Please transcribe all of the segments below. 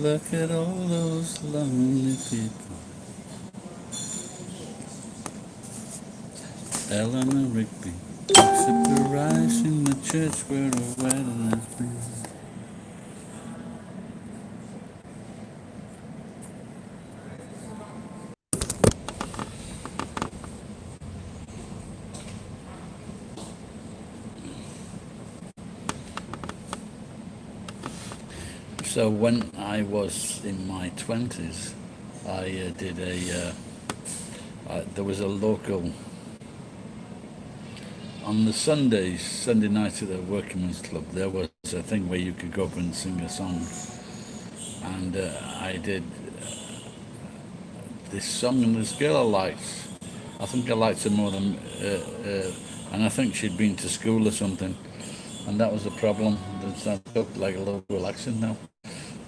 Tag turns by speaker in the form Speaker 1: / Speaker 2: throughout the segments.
Speaker 1: Look at all those lonely people. Eleanor Rigby picks up the rice in the church where a wedding has been. So when I was in my 20s, I did there was a local, on the Sunday night at the Workingmen's Club, there was a thing where you could go up and sing a song. And I did this song, and this girl I liked, I think I liked her more than, and I think she'd been to school or something. And that was the problem. I looked like a local accent now.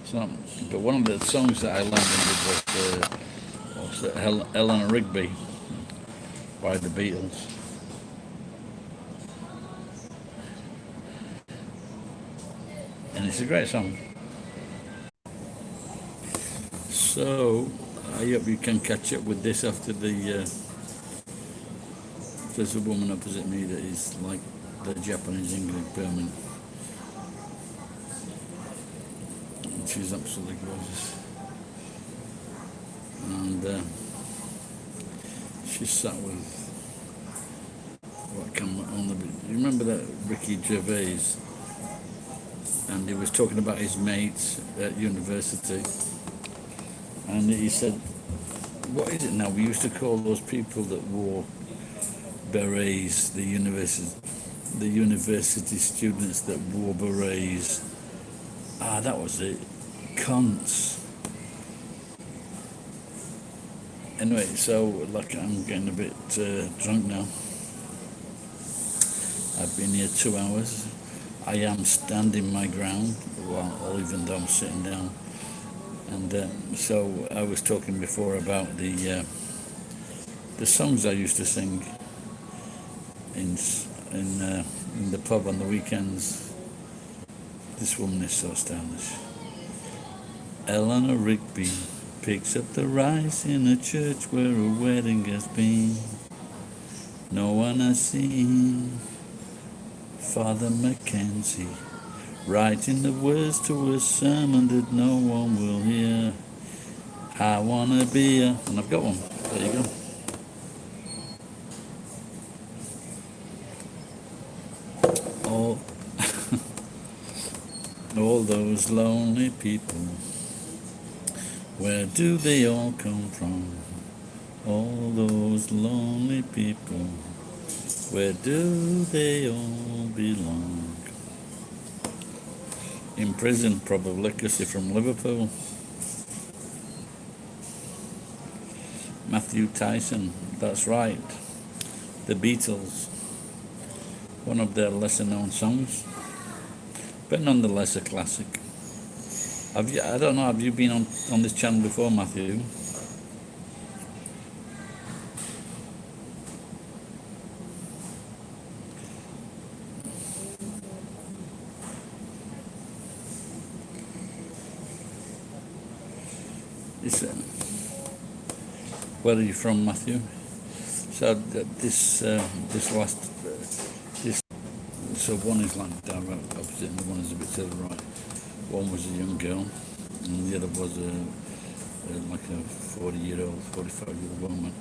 Speaker 1: It's not, but one of the songs that I landed with was Eleanor Rigby by the Beatles. And it's a great song. So I hope you can catch up with this after the. There's a woman opposite me that is like the Japanese English Burman. She's absolutely gorgeous. And she's sat with what come on the. You remember that Ricky Gervais? And he was talking about his mates at university. And he said, what is it now? We used to call those people that wore berets, the university students that wore berets. That was it. Cunts. Anyway, so like I'm getting a bit drunk now. I've been here 2 hours. I am standing my ground, well, even though I'm sitting down. And so I was talking before about the songs I used to sing in the pub on the weekends. This woman is so stylish. Eleanor Rigby picks up the rice in a church where a wedding has been. No one has seen Father Mackenzie writing the words to a sermon that no one will hear. I want a beer, and I've got one. There you go. All those lonely people, where do they all come from? All those lonely people, where do they all belong? In prison, probably, because they're from Liverpool. Matthew Tyson, that's right. The Beatles, one of their lesser known songs, but nonetheless a classic. I don't know, have you been on this channel before, Matthew? Where are you from, Matthew? So this last so one is like direct opposite, and the one is a bit to the right. One was a young girl, and the other was like a 40-year-old, 45-year-old woman,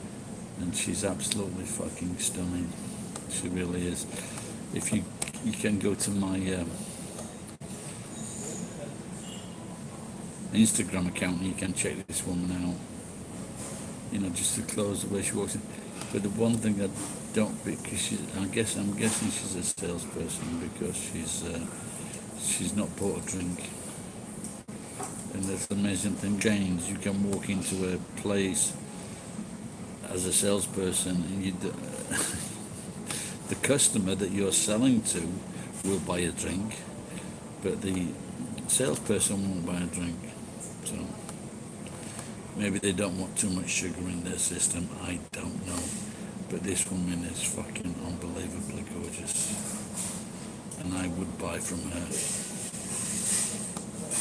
Speaker 1: and she's absolutely fucking stunning. She really is. If you can go to my Instagram account, and you can check this woman out. You know, just the clothes, the way she walks in. But the one thing I don't, because I'm guessing she's a salesperson, because she's not bought a drink. And that's the amazing thing. James, you can walk into a place as a salesperson, and the customer that you're selling to will buy a drink, but the salesperson won't buy a drink. So maybe they don't want too much sugar in their system, I don't know. But this woman is fucking unbelievably gorgeous. And I would buy from her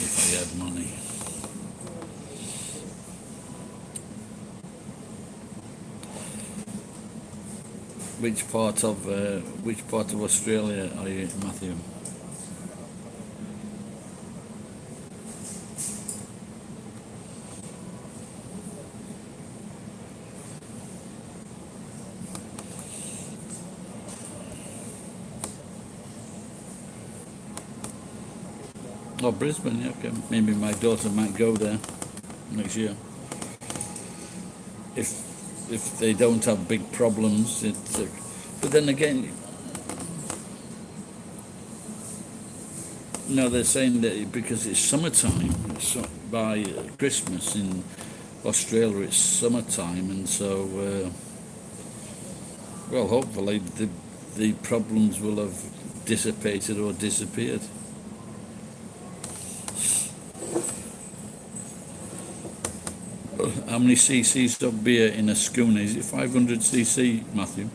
Speaker 1: if I had money. which part of Australia are you, Matthew? Oh, Brisbane, yeah, okay. Maybe my daughter might go there next year. If they don't have big problems, it's. But then again, no, they're saying that because it's summertime, by Christmas in Australia it's summertime, and so well, hopefully the problems will have dissipated or disappeared. How many cc's of beer in a schooner? Is it 500 cc, Matthew?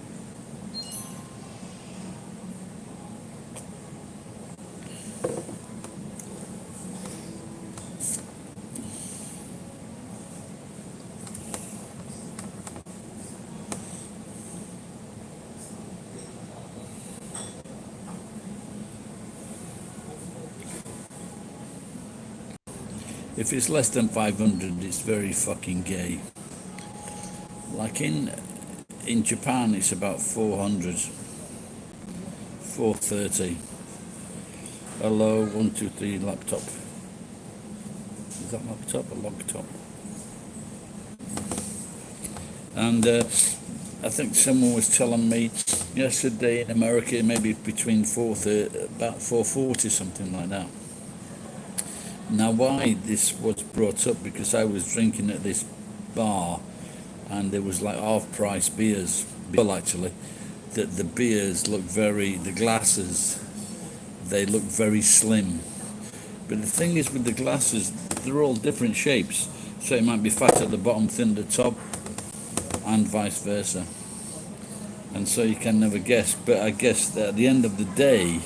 Speaker 1: If it's less than 500, it's very fucking gay. Like in Japan, it's about 400, 430. Hello, 1, 2, 3, laptop. Is that laptop or laptop? And I think someone was telling me yesterday in America, maybe between 430, about 440, something like that. Now, why this was brought up, because I was drinking at this bar and there was like half-price beers. Well, actually, the beers look the glasses, they look very slim. But the thing is with the glasses, they're all different shapes. So it might be fat at the bottom, thin at the top, and vice versa. And so you can never guess. But I guess that at the end of the day,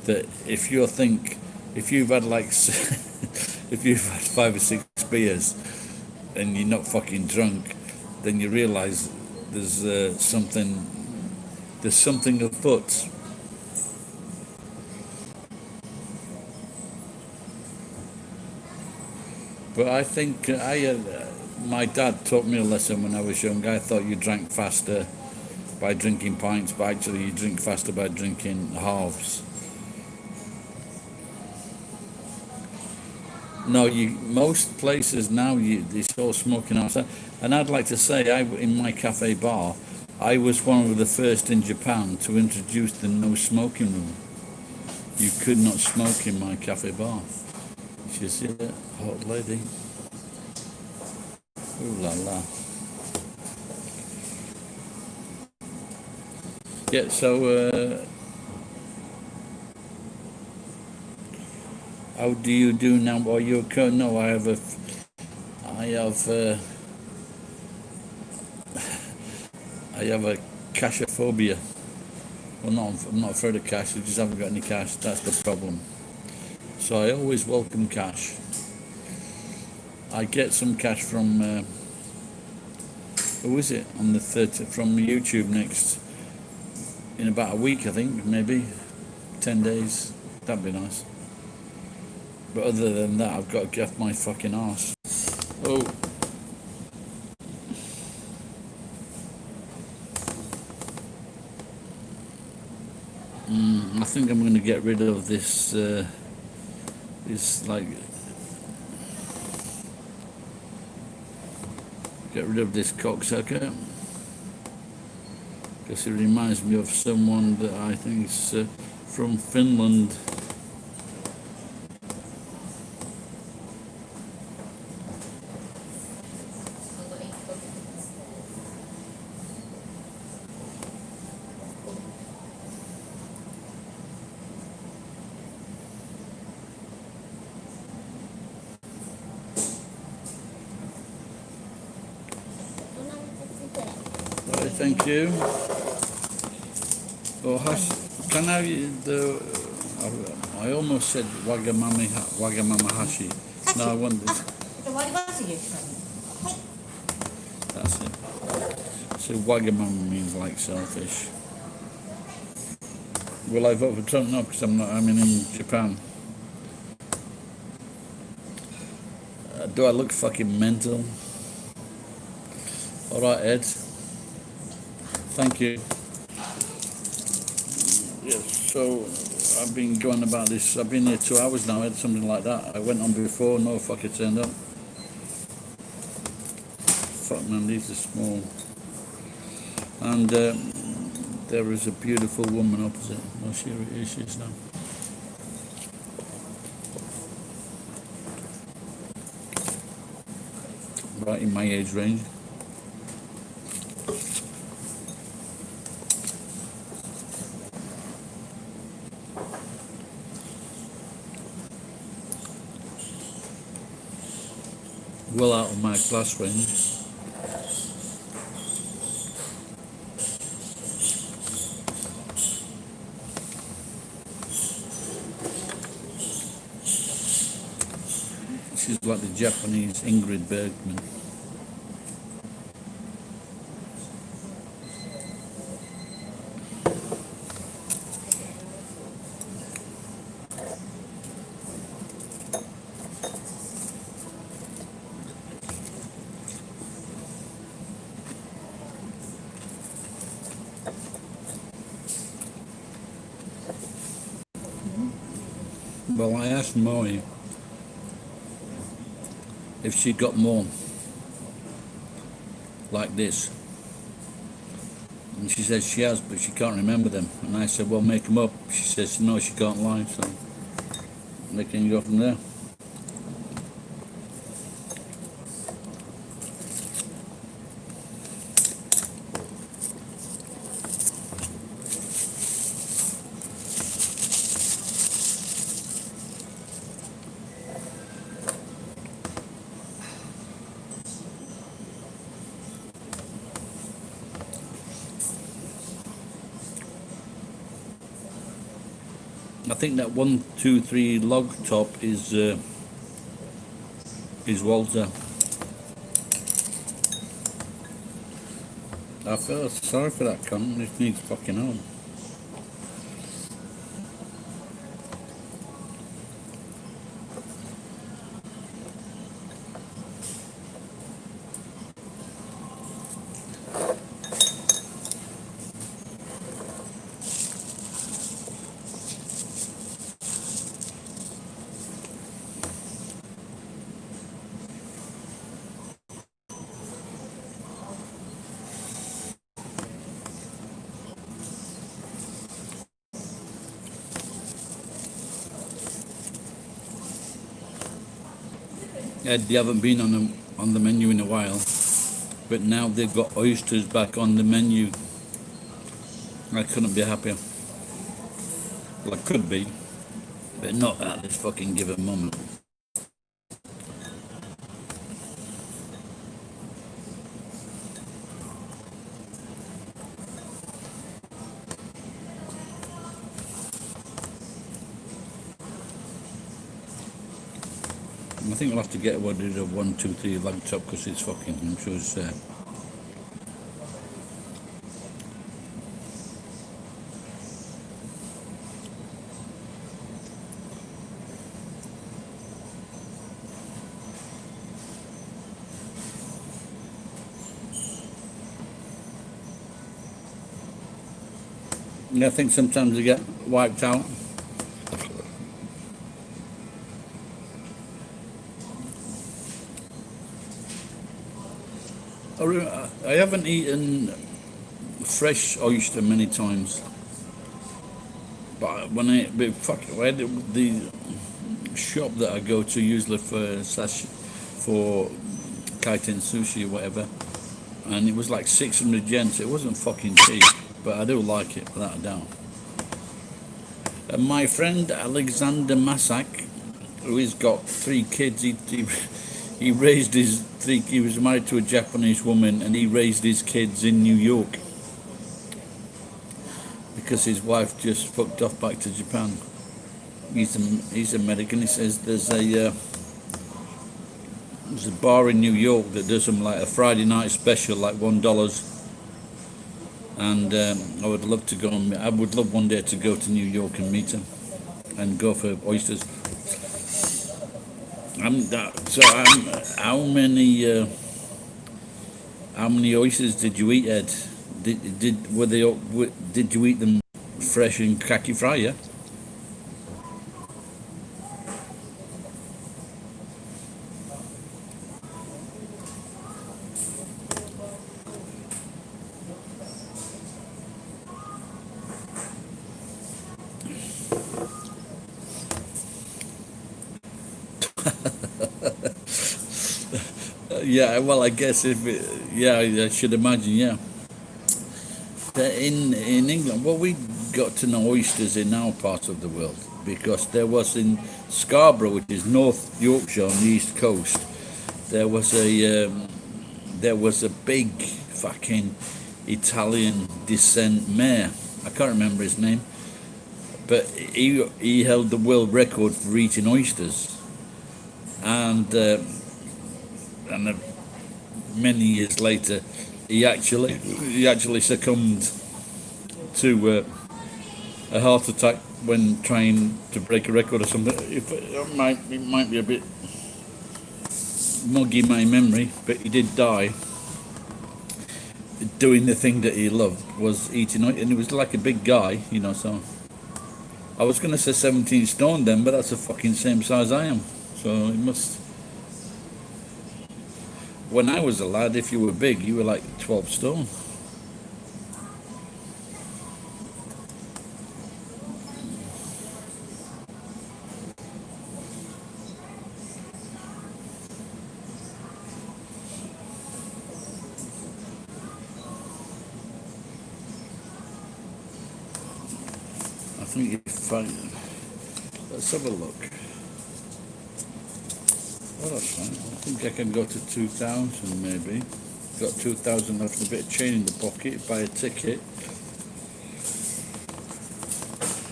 Speaker 1: that if you've had like, if you've had 5 or 6 beers and you're not fucking drunk, then you realise there's something afoot. But I think my dad taught me a lesson when I was young. I thought you drank faster by drinking pints, but actually you drink faster by drinking halves. No, most places now it's all smoking outside. And I'd like to say, in my cafe bar, I was one of the first in Japan to introduce the no smoking rule. You could not smoke in my cafe bar. You see that hot lady? Ooh la la. Yeah, so how do you do now? Are you okay? No, I have a cashophobia. Well, no, I'm not afraid of cash. I just haven't got any cash. That's the problem. So I always welcome cash. I get some cash from who is it on the 30th from YouTube next in about a week, I think, maybe 10 days. That'd be nice. But other than that, I've got to get off my fucking arse. Oh. I think I'm going to get rid of this. Get rid of this cocksucker, because it reminds me of someone that I think is from Finland. Thank you. Oh, can I almost said Wagamama Hashi. No, I want this. That's it. So Wagamama means like selfish. Will I vote for Trump? No, because I'm in Japan. Do I look fucking mental? Alright, Ed. Thank you. Yes, so I've been going about this. I've been here 2 hours now, Ed, something like that. I went on before, no fucker turned up. Fuck man, these are small. And there is a beautiful woman opposite. Oh, here she is now. Right in my age range. Well out of my class range. She's like the Japanese Ingrid Bergman. Well, I asked Moe if she got more like this. And she says she has, but she can't remember them. And I said, well, make them up. She says, no, she can't lie, so they can go from there. I think that 1, 2, 3 log top is Walter. I feel sorry for that cunt. This needs fucking home. Yeah, they haven't been on the menu in a while, but now they've got oysters back on the menu. I couldn't be happier. Well, I could be, but not at this fucking given moment. I think we'll have to get what did a 1, 2, 3 leg top because it's fucking. I'm sure it's I think sometimes they get wiped out. I haven't eaten fresh oyster many times, but when I had the shop that I go to usually for kaiten sushi or whatever, and it was like 600 yen, so it wasn't fucking cheap, but I do like it without a doubt. And my friend Alexander Masak, who has got 3 kids, he raised his 3. He was married to a Japanese woman, and he raised his kids in New York because his wife just fucked off back to Japan. He's American. He says there's a bar in New York that does them like a Friday night special, like $1, and I would love to go. I would love one day to go to New York and meet him and go for oysters. How many oysters did you eat, Ed? Did you eat them fresh in kaki fry? Yeah. Yeah. Well, I guess yeah, I should imagine. Yeah. In England, well, we got to know oysters in our part of the world because there was in Scarborough, which is North Yorkshire on the east coast. There was a big fucking Italian descent mayor. I can't remember his name, but he held the world record for eating oysters, and and many years later, he actually succumbed to a heart attack when trying to break a record or something. It might be a bit muggy my memory, but he did die doing the thing that he loved was eating, and he was like a big guy, you know. So I was gonna say 17 stone then, but that's the fucking same size I am. So it must. When I was a lad, if you were big, you were like 12 stone. I think if I let's have a look. Oh, that's fine. I think I can go to 2,000 maybe. Got 2,000 left, a bit of change in the pocket, buy a ticket,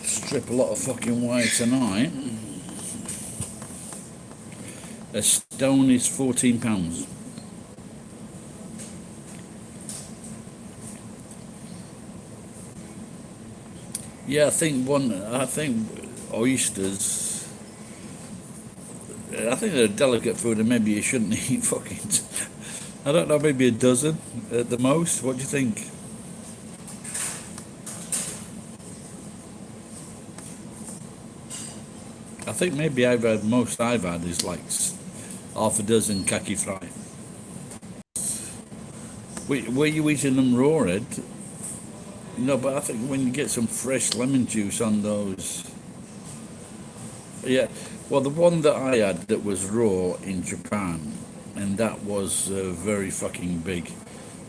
Speaker 1: strip a lot of fucking wire tonight. A stone is £14. Yeah, I think oysters. I think they're a delicate food, and maybe you shouldn't eat fucking. I don't know, maybe a dozen at the most. What do you think? I think maybe I've had is like half a dozen kaki fry. Were you eating them raw, Ed? No, but I think when you get some fresh lemon juice on those, yeah. Well, the one that I had that was raw in Japan, and that was very fucking big,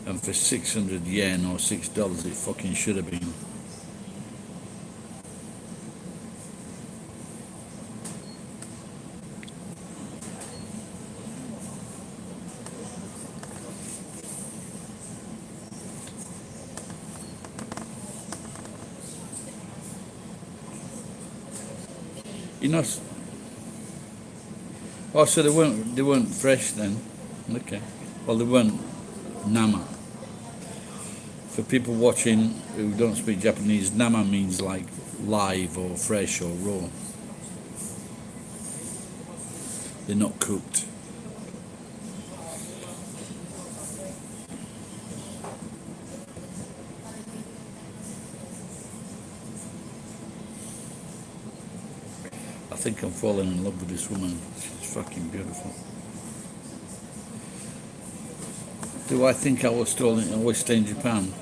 Speaker 1: and for 600 yen or $6, it fucking should have been. You know. Oh, so they weren't fresh then. Okay. Well, they weren't nama. For people watching who don't speak Japanese, nama means like live or fresh or raw. They're not cooked. I think I'm falling in love with this woman. She's fucking beautiful. Do I think I will always stay in Japan?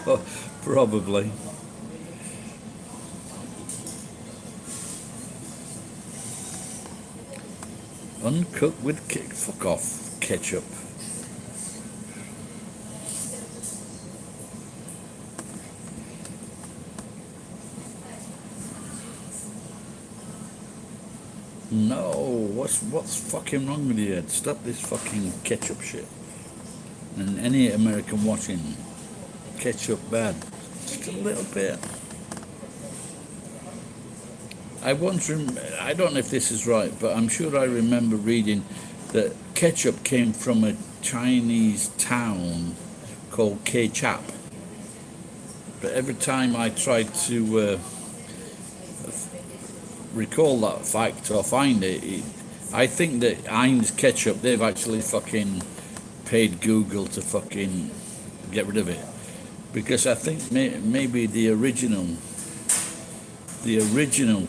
Speaker 1: Oh, probably. Uncooked with fuck off ketchup. No, what's fucking wrong with you? Stop this fucking ketchup shit. And any American watching, ketchup bad, just a little bit. I don't know if this is right, but I'm sure I remember reading that ketchup came from a Chinese town called Kechap, But every time I try to recall that fact or find it, I think that Heinz ketchup, they've actually fucking paid Google to fucking get rid of it. Because I think maybe the original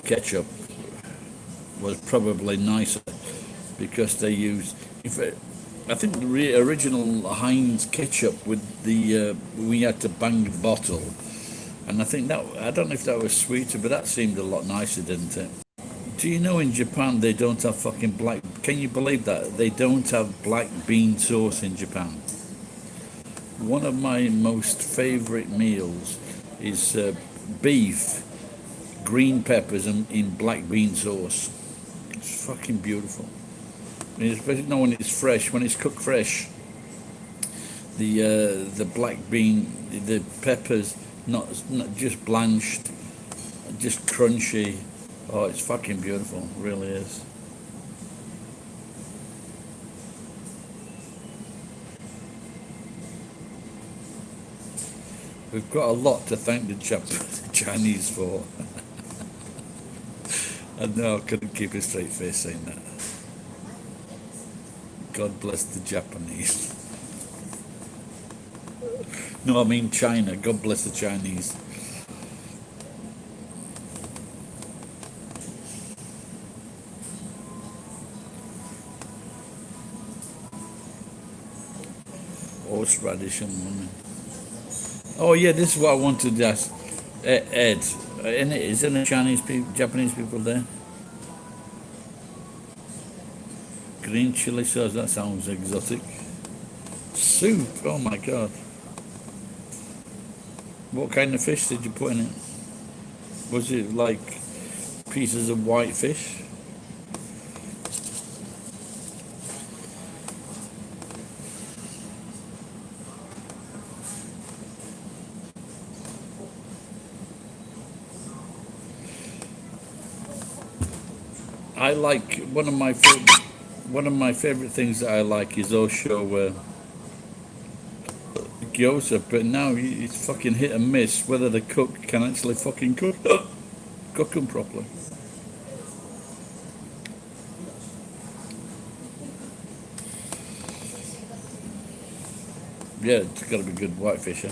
Speaker 1: ketchup was probably nicer because they used. I think the original Heinz ketchup with the we had to bang the bottle, and I think that I don't know if that was sweeter, but that seemed a lot nicer, didn't it? Do you know in Japan they don't have fucking black? Can you believe that they don't have black bean sauce in Japan? One of my most favourite meals is beef, green peppers, and in black bean sauce. It's fucking beautiful. And especially not when it's fresh. When it's cooked fresh, the black bean, the peppers, not just blanched, just crunchy. Oh, it's fucking beautiful. It really is. We've got a lot to thank the Chinese for. I know I couldn't keep a straight face saying that. God bless the Japanese. No, I mean China. God bless the Chinese. Horseradish and lemon. Oh yeah, this is what I wanted to ask Ed. Is there any Japanese people there? Green chili sauce. That sounds exotic. Soup. Oh my god. What kind of fish did you put in it? Was it like pieces of white fish? I like one of my favorite things that I like is also gyoza, but now it's fucking hit and miss whether the cook can actually fucking cook them properly. Yeah, it's got to be good whitefish.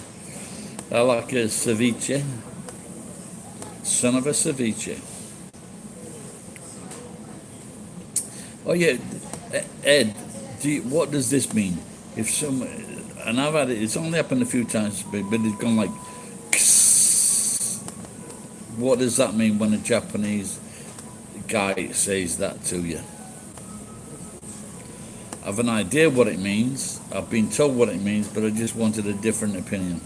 Speaker 1: I like a ceviche. Son of a ceviche. Oh yeah, Ed, what does this mean? If some, and I've had it, it's only happened a few times, but it's gone like, what does that mean when a Japanese guy says that to you? I've an idea what it means, I've been told what it means, but I just wanted a different opinion.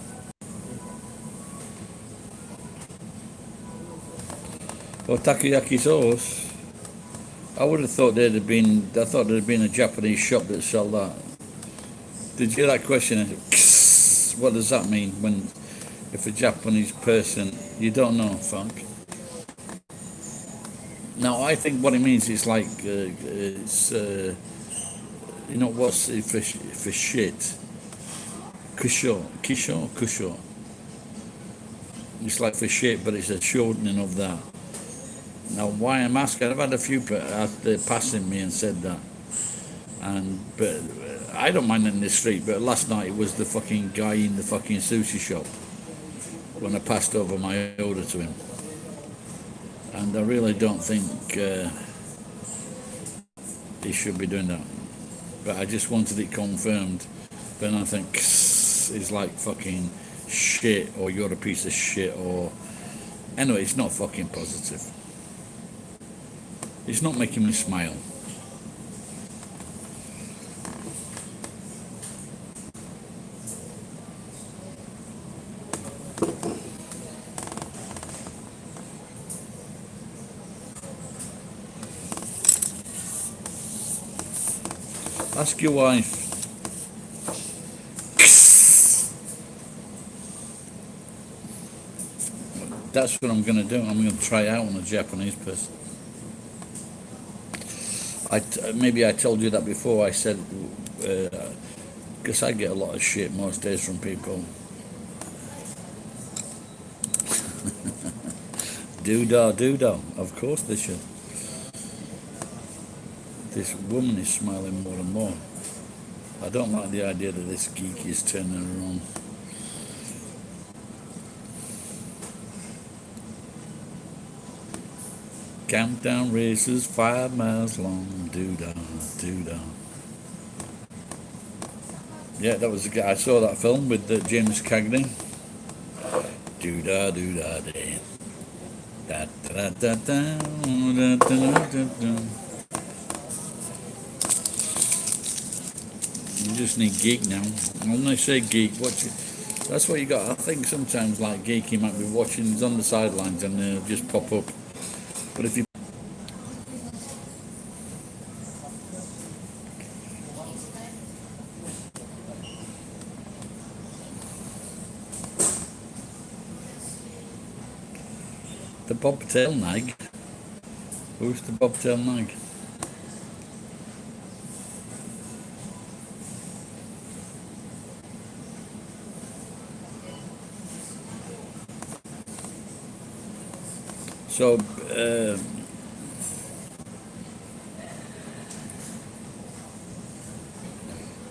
Speaker 1: Or takoyaki sauce. I would have thought there'd have been a Japanese shop that sell that. Did you hear that question? What does that mean when, if a Japanese person, you don't know, funk? Now, I think what it means is like, you know, what's it for shit? Kusho. It's like for shit, but it's a shortening of that. Now, why I'm asking, I've had a few passing me and said that, but I don't mind in the street. But last night it was the fucking guy in the fucking sushi shop when I passed over my order to him, and I really don't think he should be doing that. But I just wanted it confirmed. Then I think it's like fucking shit, or you're a piece of shit, or anyway, it's not fucking positive. It's not making me smile. Ask your wife. That's what I'm going to do. I'm going to try out on a Japanese person. Maybe I told you that before. I said, because I get a lot of shit most days from people. Doodah. Of course they should. This woman is smiling more and more. I don't like the idea that this geek is turning her on. Countdown races 5 miles long. Doodah. Yeah, that was the guy. I saw that film with James Cagney. Doodah day. Da da da da da da da da. You just need geek now. When I say geek, that's what you got. I think sometimes like geek, you might be watching, he's on the sidelines and they'll just pop up. But if you the bobtail nag, who's the bobtail nag? So,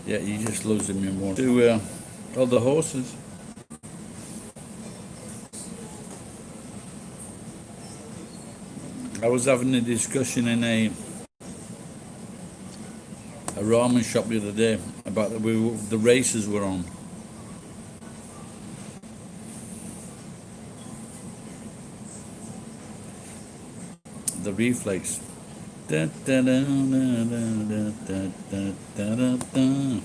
Speaker 1: yeah, you just losing me more. To all the horses. I was having a discussion in a ramen shop the other day about the races were on. The reflex. Da, da, da, da, da, da, da, da, da.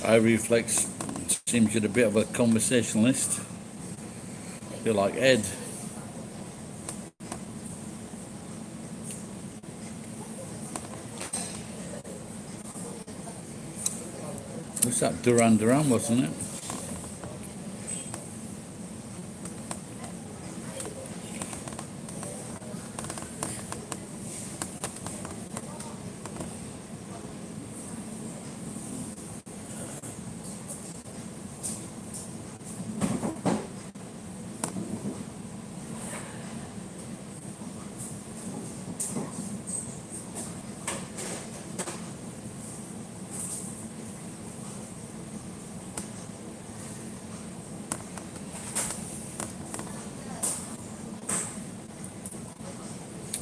Speaker 1: iReflex seems you're a bit of a conversationalist. You're like Ed. What's that? Duran Duran, wasn't it?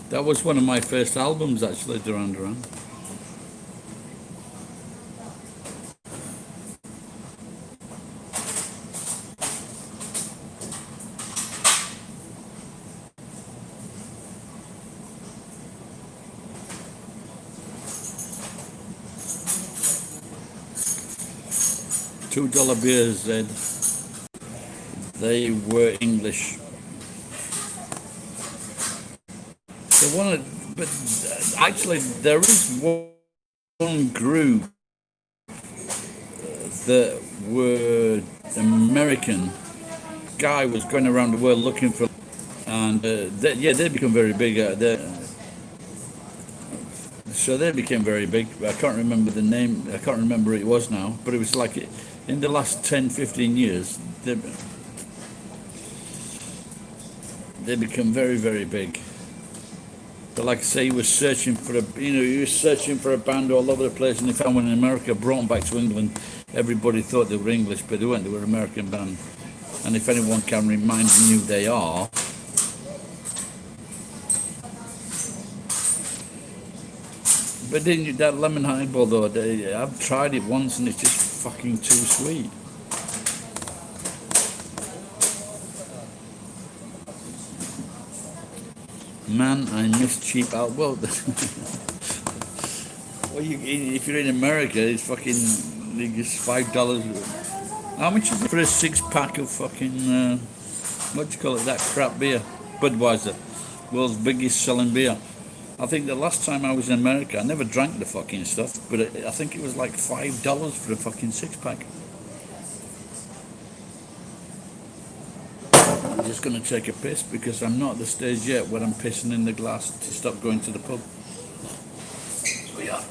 Speaker 1: That was one of my first albums, actually, Duran Duran. $2 beers, Ed. They were English. But actually, there is one group that were American. Guy was going around the world looking for, and they become very big. So they became very big. I can't remember the name. I can't remember who it was now, but it was like in the last 10, 15 years, they become very, very big. But like I say, he was searching for a band all over the place, and he found one in America, brought them back to England. Everybody thought they were English, but they weren't. They were an American band. And if anyone can remind me who they are, but then that lemon highball though, I've tried it once and it's just fucking too sweet. Man, I miss cheap alcohol. Well, if you're in America, it's fucking it's $5. How much is it for a 6-pack of fucking what do you call it? That crap beer, Budweiser, world's biggest selling beer. I think the last time I was in America, I never drank the fucking stuff, but I think it was like $5 for a fucking 6-pack. I'm just going to take a piss because I'm not at the stage yet where I'm pissing in the glass to stop going to the pub. So yeah.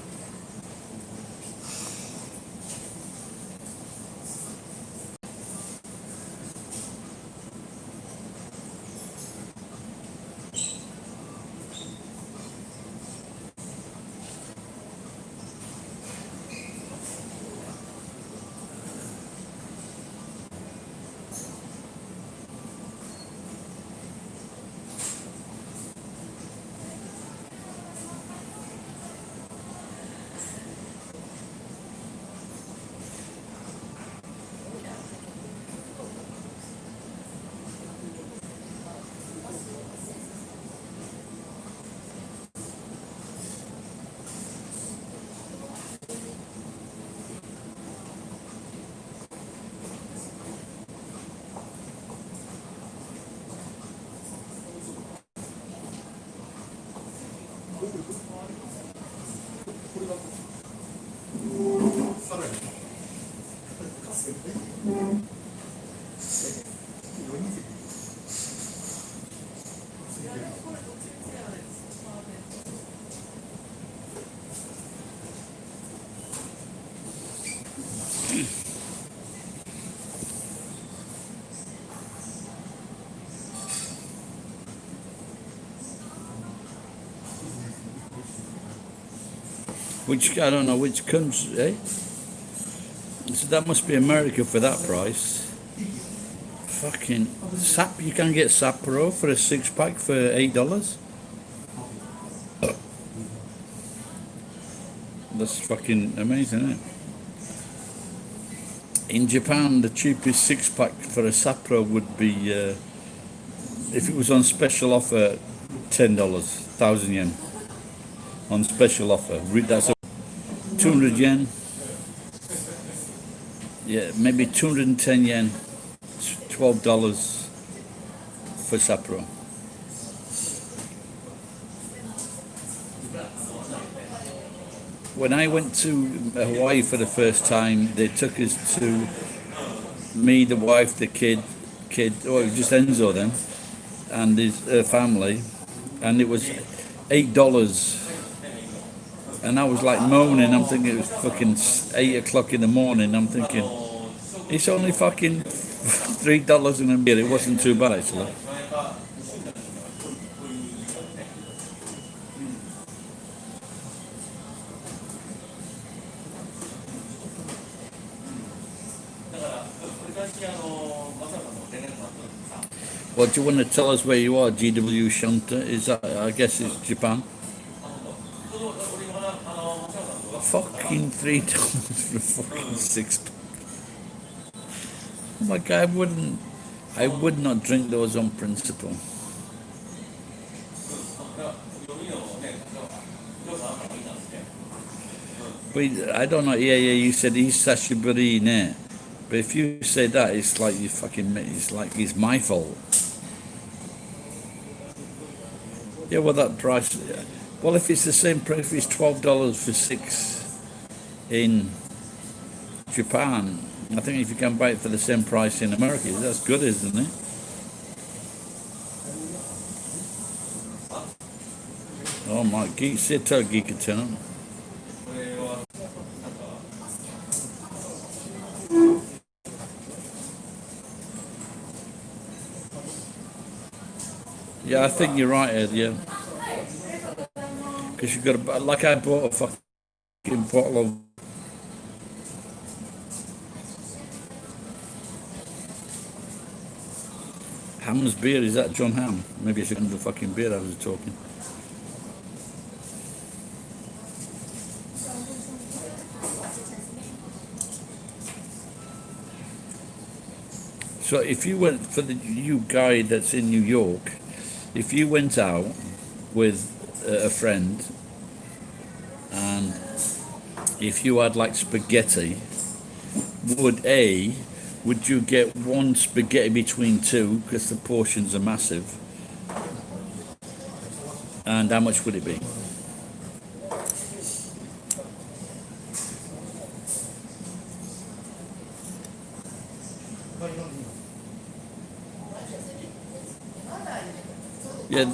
Speaker 1: which I don't know which country, eh? So that must be America for that price. Fucking Sap, you can get Sapporo for a 6-pack for $8. That's fucking amazing, isn't it? In Japan, the cheapest 6-pack for a Sapporo would be, if it was on special offer, $10, 1,000 yen. On special offer. That's 200 yen. Yeah, maybe 210 yen. $12 for Sapporo. When I went to Hawaii for the first time, they took us to me, the wife, the kid, oh, it was just Enzo then, and his family, and it was $8. And I was like moaning, I'm thinking it was fucking 8 o'clock in the morning, I'm thinking, it's only fucking $3 in a beer. It wasn't too bad actually. Well, do you want to tell us where you are, GW Shanta? Is that, I guess it's Japan? Fucking $3 for a fucking 6. Oh my God, I would not drink those on principle. But I don't know, yeah, you said Hisashiburi ne. But if you say that, it's like you fucking, it's like it's my fault. Yeah, well, that price. Well, if it's the same price, if it's $12 for 6 in Japan, I think if you can buy it for the same price in America, that's good, isn't it? Oh my, geek, sit up, geek turn. Yeah, I think you're right, Ed, yeah. Because you've got to, like I bought a fucking bottle of Ham's beer. Is that John Ham? Maybe I should have the fucking beer I was talking. So if you went, for you guy that's in New York, if you went out with a friend and if you had like spaghetti, would you get one spaghetti between two because the portions are massive? And how much would it be? Yeah,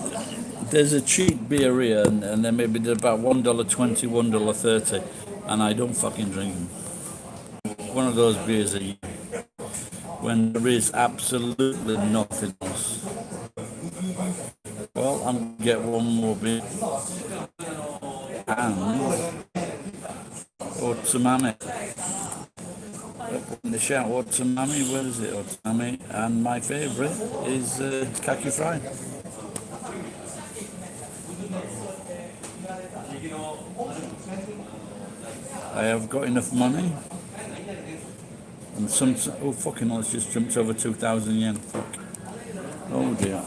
Speaker 1: there's a cheap beer here, and then maybe they're about $1.20, $1.30, and I don't fucking drink them. One of those beers a year, when there is absolutely nothing else. Well, I'm gonna get one more beer. And Otsumabe. In the shout, Otsumabe, where is it? Otsumabe, and my favourite is Kaki Fry. I have got enough money, and oh fucking hell, it's just jumped over 2,000 yen. Fuck. Oh dear.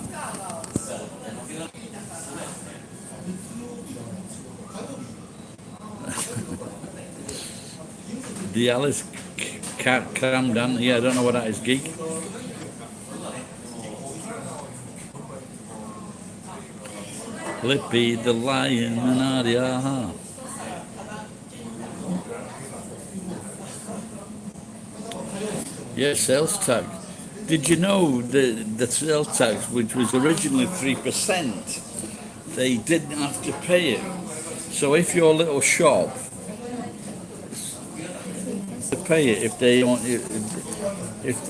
Speaker 1: The Alice Cram Dan, yeah, I don't know what that is, geek. Lippy the Lion and Adia. Yeah, sales tax. Did you know the sales tax, which was originally 3%, they didn't have to pay it. So if your little shop to pay it, if they want, if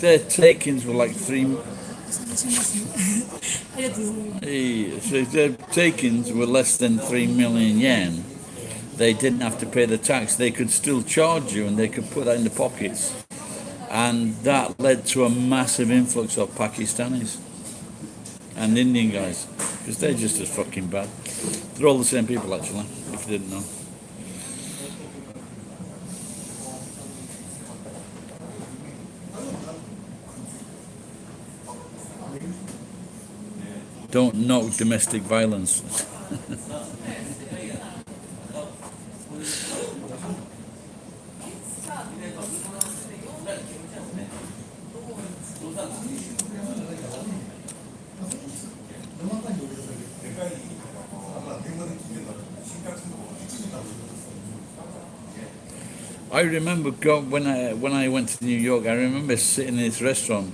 Speaker 1: their takings were like 3. So if their takings were less than 3 million yen, they didn't have to pay the tax. They could still charge you, and they could put that in the pockets. And that led to a massive influx of Pakistanis and Indian guys, because they're just as fucking bad. They're all the same people, actually, if you didn't know. Don't knock domestic violence. I remember when I went to New York, I remember sitting in this restaurant,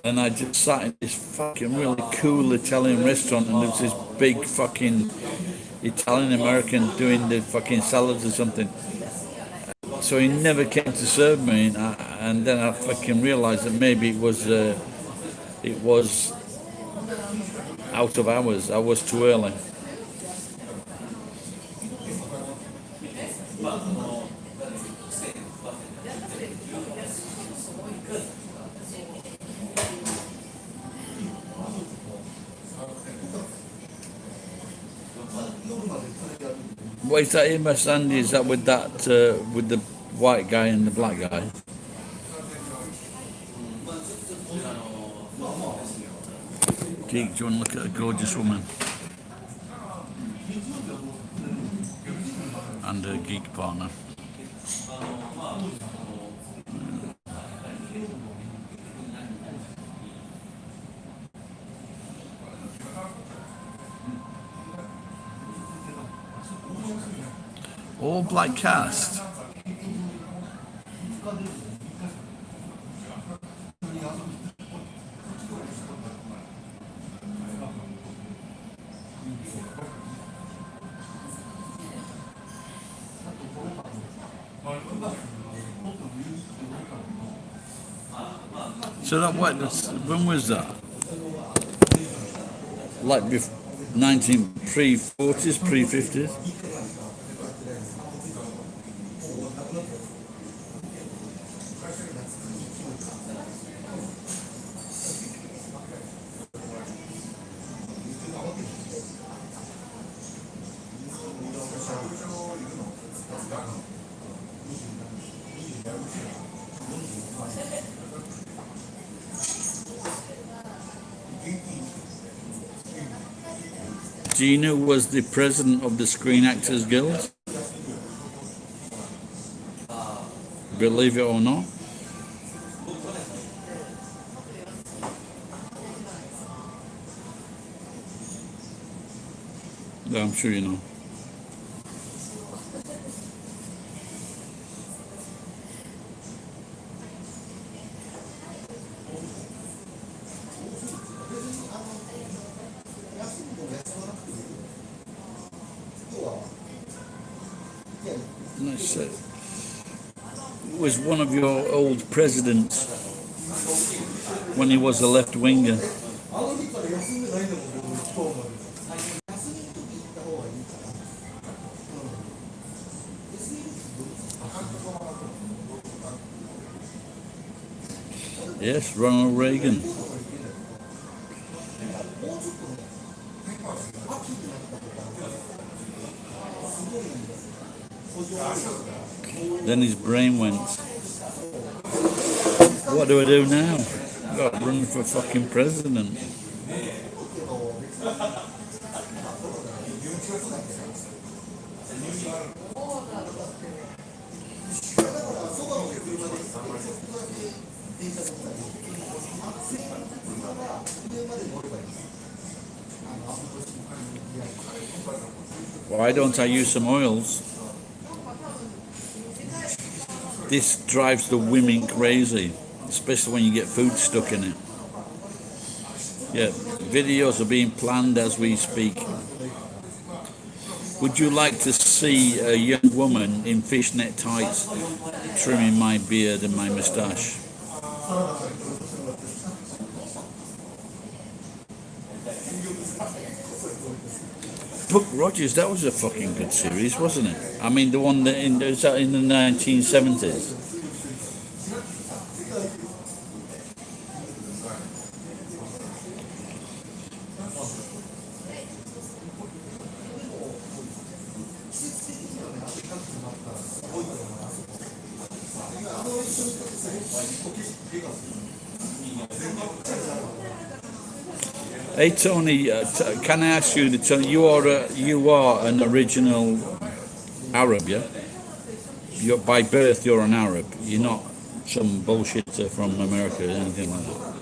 Speaker 1: and I just sat in this fucking really cool Italian restaurant, and there was this big fucking Italian American doing the fucking salads or something. So he never came to serve me, and then I fucking realised that maybe it was out of hours. I was too early. What is that in West Andy? Is that with with the white guy and the black guy? Geek, do you want to look at a gorgeous woman? And her geek partner. All black cast. So that when was that? Like pre-40s, pre-50s? Gina was the president of the Screen Actors Guild. Believe it or not. Yeah, I'm sure you know. Nice. Was one of your old presidents when he was a left winger. Yes, Ronald Reagan. Then his brain went, what do I do now? I've got to run for fucking president. Why don't I use some oils? This drives the women crazy, especially when you get food stuck in it. Yeah, videos are being planned as we speak. Would you like to see a young woman in fishnet tights trimming my beard and my moustache? Buck Rogers, that was a fucking good series, wasn't it? I mean, the one that was that in the 1970s. Hey Tony, can I ask you? Tony, you are an original Arab, yeah? You're by birth. You're an Arab. You're not some bullshitter from America or anything like that.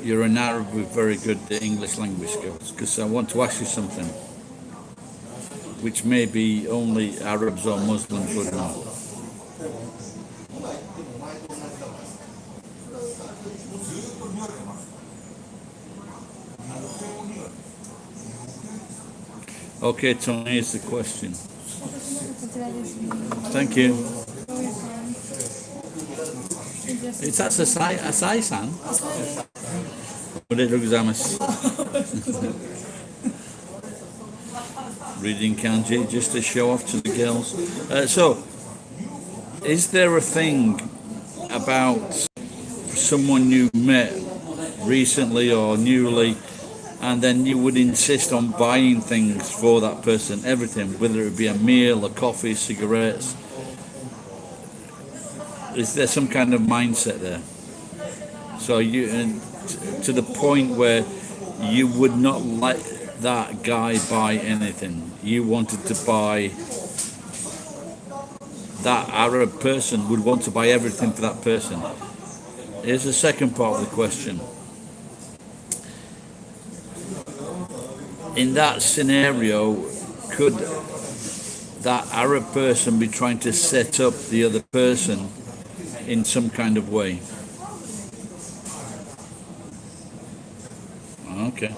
Speaker 1: You're an Arab with very good English language skills. Because I want to ask you something, which maybe only Arabs or Muslims would know. Okay, Tony, here's the question. Thank you. It's Asai-san. Reading kanji just to show off to the girls. So, is there a thing about someone you met recently or newly, and then you would insist on buying things for that person, everything, whether it be a meal, a coffee, cigarettes? Is there some kind of mindset there? So to the point where you would not let that guy buy anything. You wanted to buy, that Arab person would want to buy everything for that person. Here's the second part of the question. In that scenario, could that Arab person be trying to set up the other person in some kind of way? Okay.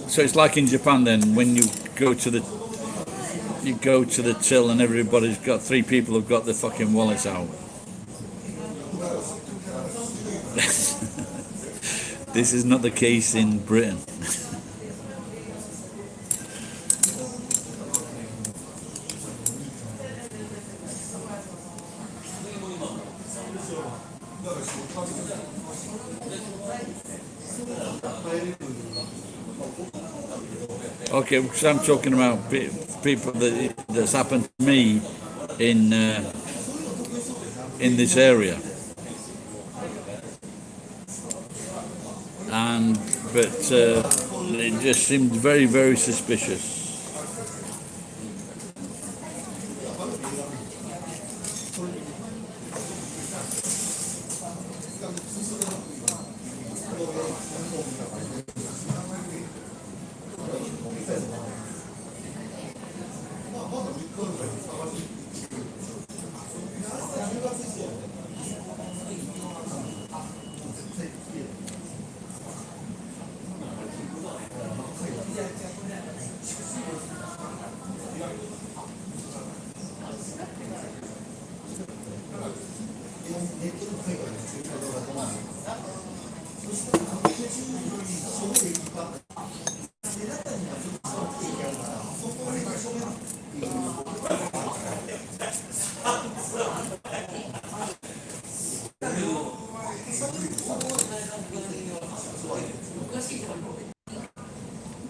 Speaker 1: So it's like in Japan then, when you go to the till and everybody's got, three people have got their fucking wallets out. This is not the case in Britain. Okay, because I'm talking about people that's happened to me in this area. But it just seemed very, very suspicious.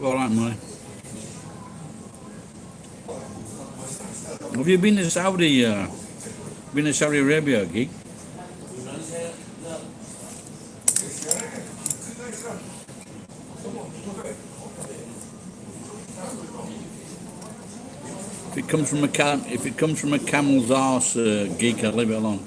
Speaker 1: All right, money. Have you been to Saudi Arabia, Geek? If it comes from a camel's arse, Geek, I'll leave it alone.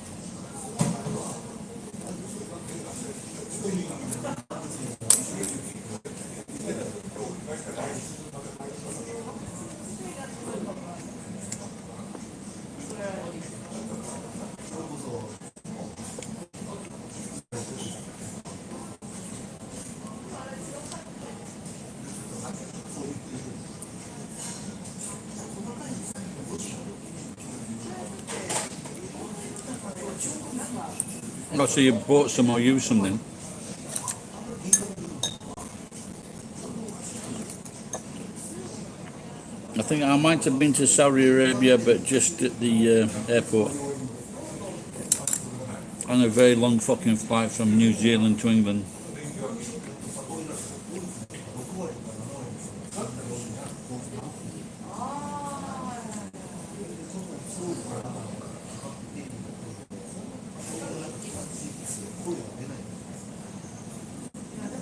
Speaker 1: Oh, so you bought some or used some then? I think I might have been to Saudi Arabia, but just at the airport on a very long fucking flight from New Zealand to England.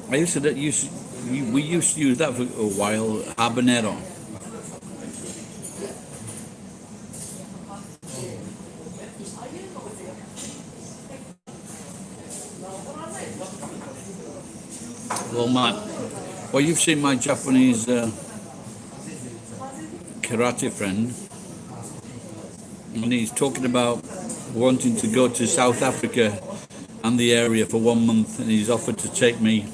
Speaker 1: I used to we used to use that for a while, habanero. Well, well, you've seen my Japanese karate friend, and he's talking about wanting to go to South Africa and the area for 1 month, and he's offered to take me.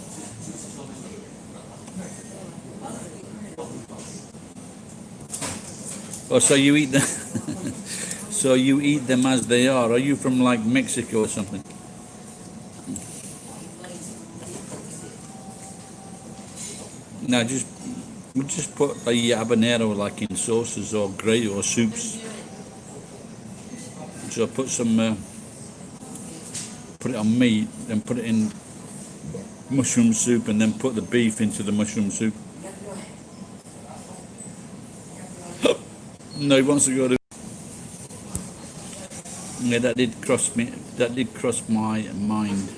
Speaker 1: Oh, so you eat them? So you eat them as they are? Are you from like Mexico or something? No, we just put a habanero like in sauces or gravy or soups. So I put some, put it on meat, then put it in mushroom soup, and then put the beef into the mushroom soup. No, he wants to go to. Yeah, that did cross me. That did cross my mind.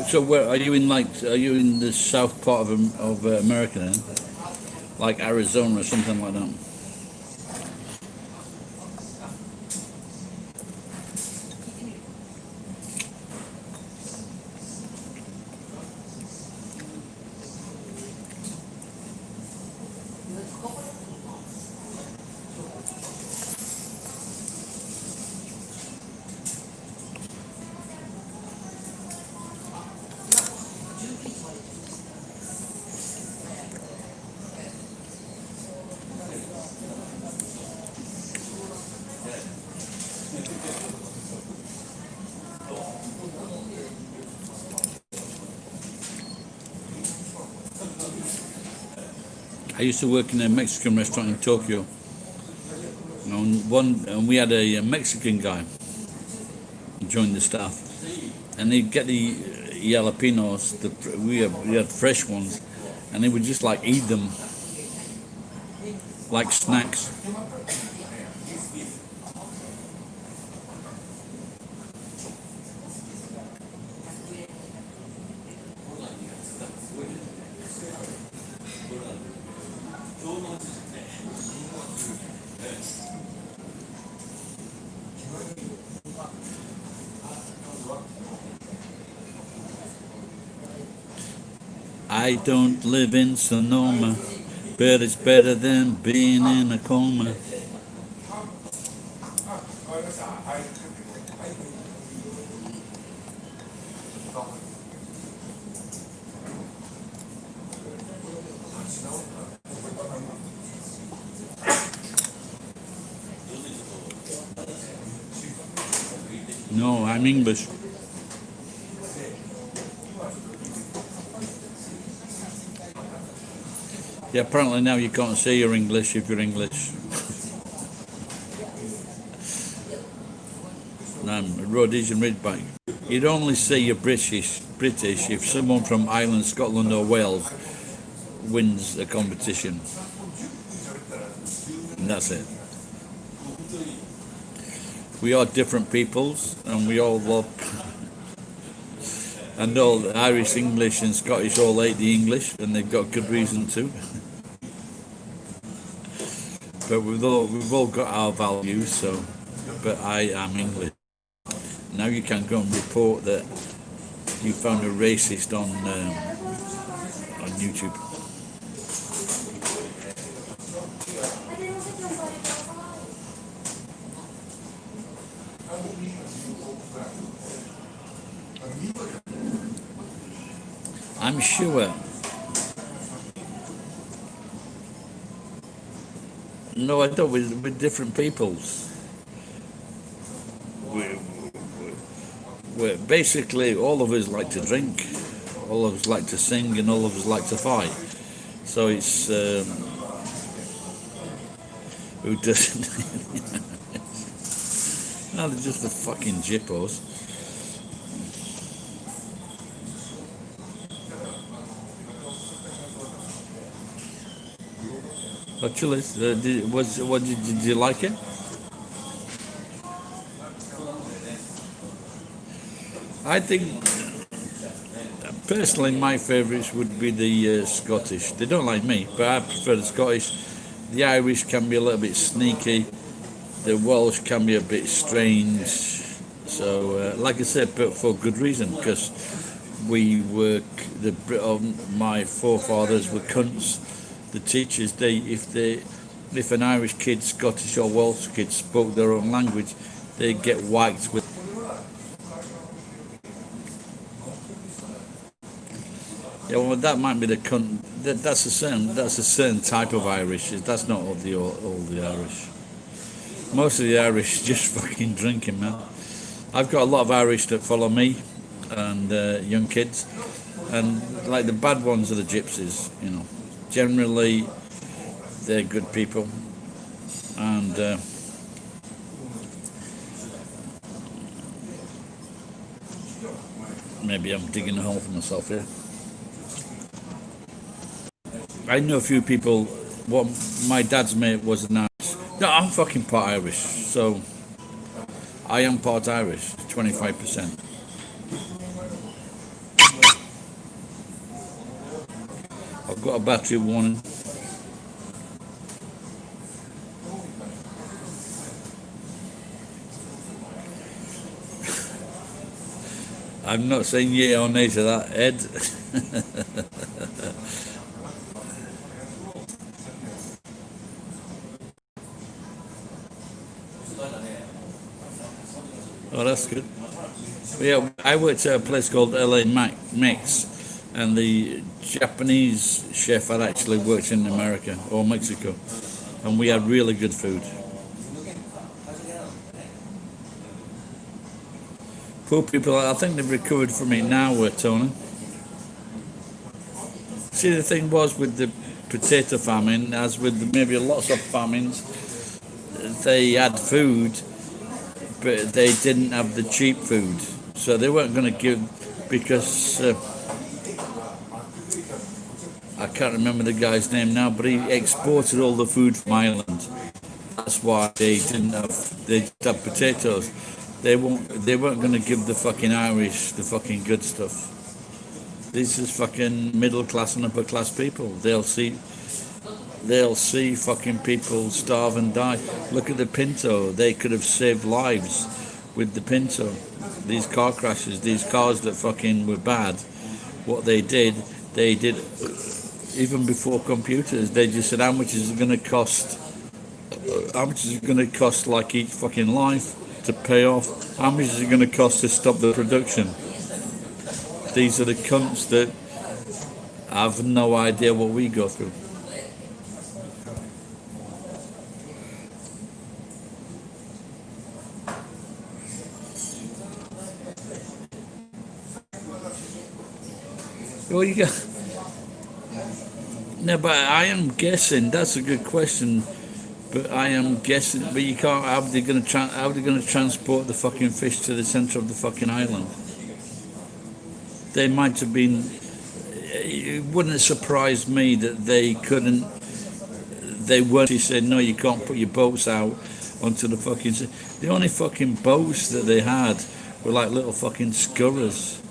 Speaker 1: So where are you in? Like, are you in the south part of America then? Like Arizona or something like that? I used to work in a Mexican restaurant in Tokyo, and we had a Mexican guy join the staff, and he'd get the jalapenos. We had fresh ones, and they would just like eat them like snacks. I don't live in Sonoma, but it's better than being in a coma. No, I'm English. Yeah, apparently now you can't say you're English if you're English. I'm Rhodesian Ridgeback. You'd only say you're British if someone from Ireland, Scotland or Wales wins a competition. And that's it. We are different peoples, and we all love. And all the Irish, English and Scottish all hate the English, and they've got good reason to. But we've all got our values, so. But I am English. Now you can go and report that you found a racist on YouTube. I'm sure. No, I don't. With different peoples. We, we basically all of us like to drink, all of us like to sing, and all of us like to fight. So it's who doesn't? No, they're just the fucking jippos. Actually, did you like it? I think personally my favourites would be the Scottish. They don't like me, but I prefer the Scottish. The Irish can be a little bit sneaky. The Welsh can be a bit strange. So, like I said, but for good reason, because we were my forefathers were cunts. The teachers, if an Irish kid, Scottish or Welsh kid spoke their own language, they'd get whacked with. Yeah, well, that might be the cunt. That's a certain type of Irish. That's not all the Irish. Most of the Irish just fucking drinking, man. I've got a lot of Irish that follow me, and young kids, and like the bad ones are the gypsies. You know, generally they're good people, and maybe I'm digging a hole for myself here. I know a few people. What my dad's mate was an Irish. No, I'm fucking part Irish, so I am part Irish, 25%. I've got a battery warning. I'm not saying yeah or nay to that, Ed. Oh, that's good. Yeah, I worked at a place called LA Mex, and the Japanese chef had actually worked in America or Mexico, and we had really good food. Poor people, I think they've recovered from it now, Tony. See, the thing was with the potato famine, as with maybe lots of famines, they had food, but they didn't have the cheap food. So they weren't going to give, because I can't remember the guy's name now, but he exported all the food from Ireland. That's why they didn't have potatoes. They weren't going to give the fucking Irish the fucking good stuff. This is fucking middle class and upper class people. They'll see fucking people starve and die. Look at the Pinto. They could have saved lives with the Pinto. These car crashes, these cars that fucking were bad. What they did even before computers. They just said, how much is it going to cost? How much is it going to cost, like each fucking life to pay off? How much is it going to cost to stop the production? These are the cunts that have no idea what we go through. Well, you got. No, but I am guessing. That's a good question. But I am guessing. But you can't. How are they going to transport the fucking fish to the centre of the fucking island? They might have been. It wouldn't surprise me that they couldn't. They weren't. He said, no, you can't put your boats out onto the fucking. The only fucking boats that they had were like little fucking scurries.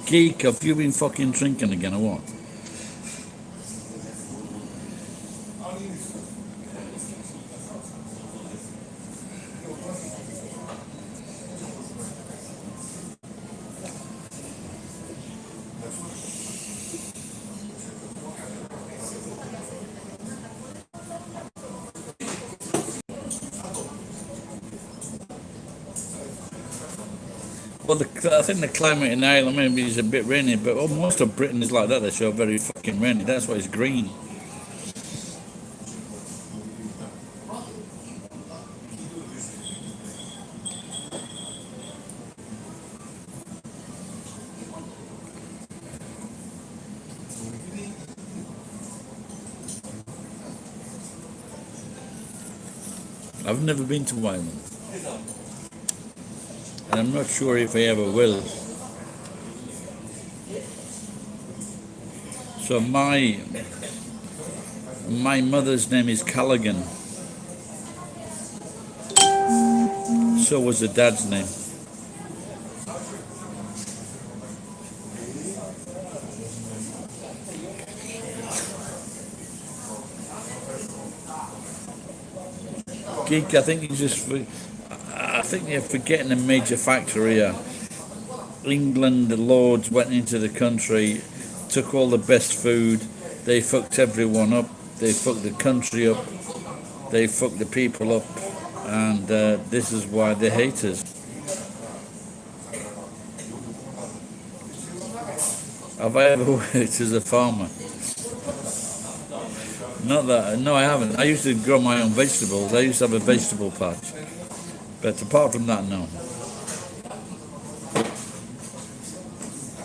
Speaker 1: Geek, have you been fucking drinking again or what? Well, I think the climate in Ireland maybe is a bit rainy, but most of Britain is like that. They show very fucking rainy. That's why it's green. I've never been to Ireland, and I'm not sure if I ever will. So my mother's name is Callaghan. So was the dad's name. Geek, I think I think you're forgetting a major factor here. England, the Lords went into the country, took all the best food, they fucked everyone up, they fucked the country up, they fucked the people up, and this is why they hate us. Have I ever worked as a farmer? Not that, no, I haven't. I used to grow my own vegetables. I used to have a vegetable patch. But apart from that, no.